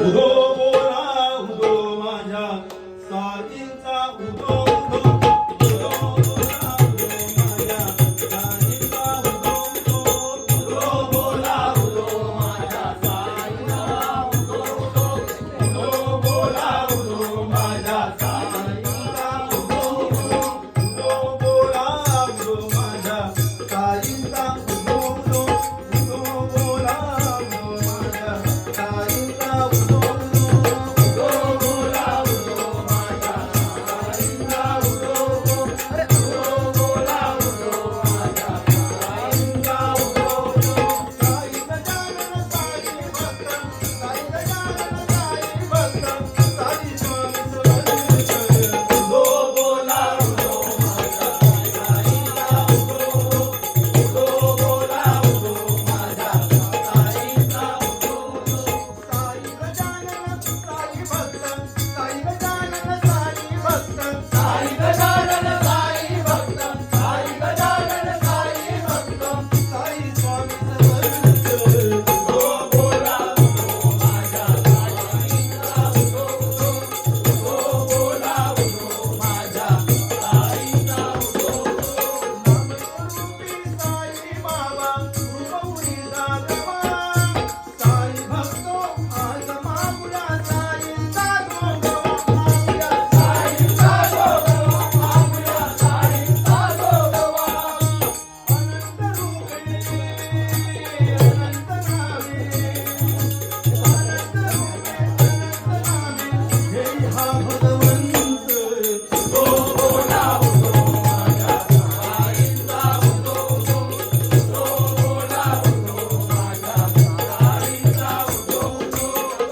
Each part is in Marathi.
उदो बोला उदो माझ्या साथींचा उदो उदो उदो बोला उदो माझ्या साथींचा उदो उदो उदो बोला उदो माझ्या साथींचा उदो उदो उदो बोला उदो माझ्या साथींचा उदो उदो उदो बोला उदो माझ्या साथींचा उदो उदो उदो बोला उदो माझ्या साथींचा उदो उदो उदो बोला उदो माझ्या साथींचा उदो उदो अरे उदो बोला उदो माझ्या साथींचा उदो उदो साई गजानन साई भक्त साई गजानन साई भक्त साई स्वामी समर्थ उदो बोला उदो माझ्या साईंचा उदो उदो उदो बोला उदो माझ्या साईंचा उदो उदो साई गजानन साई भक्त साई गजानन साई भक्त साई गजानन साई भक्त साई गजानन साई भक्त साई स्वामी समर्थ उदो बोला उदो माझ्या साईंचा उदो उदो उदो बोला उदो माझ्या साईंचा उदो उदो नामस्वरूपी साई बाबा रूपवरी दादवा साई भक्तो आज मागुया साईंचा गोगवा मागुया साईंचा गोगवा मागुया साईंचा गोगवा अनंत रूपे अनंत नामे अनंत रूपे अनंत नामे हे हा भगवंत उदो बोला उदो माझ्या साईंचा उदो उदो उदो बोला उदो माझ्या साईंचा उदो उदो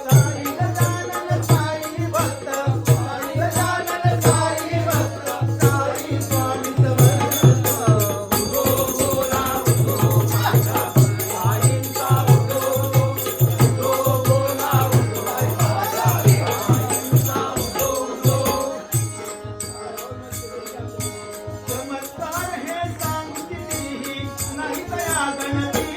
साई गजानन साई भक्त साई गजानन साई भक्त साई स्वामी समर्थ उदो बोला उदो माझ्या साईंचा उदो उदो उदो बोला उदो माझ्या साईंचा उदो उदो चमत्कार हे सांगतीही नाही दया गणती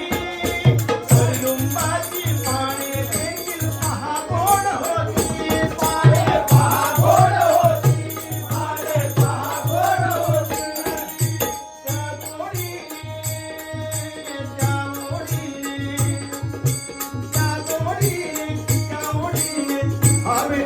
कडुंबाची पाने देखील पहा गोड होती पाने पहा गोड होती पाने पहा गोड होती त्या गोडीने त्या ओढीने त्या गोडीने त्या ओढीने हवे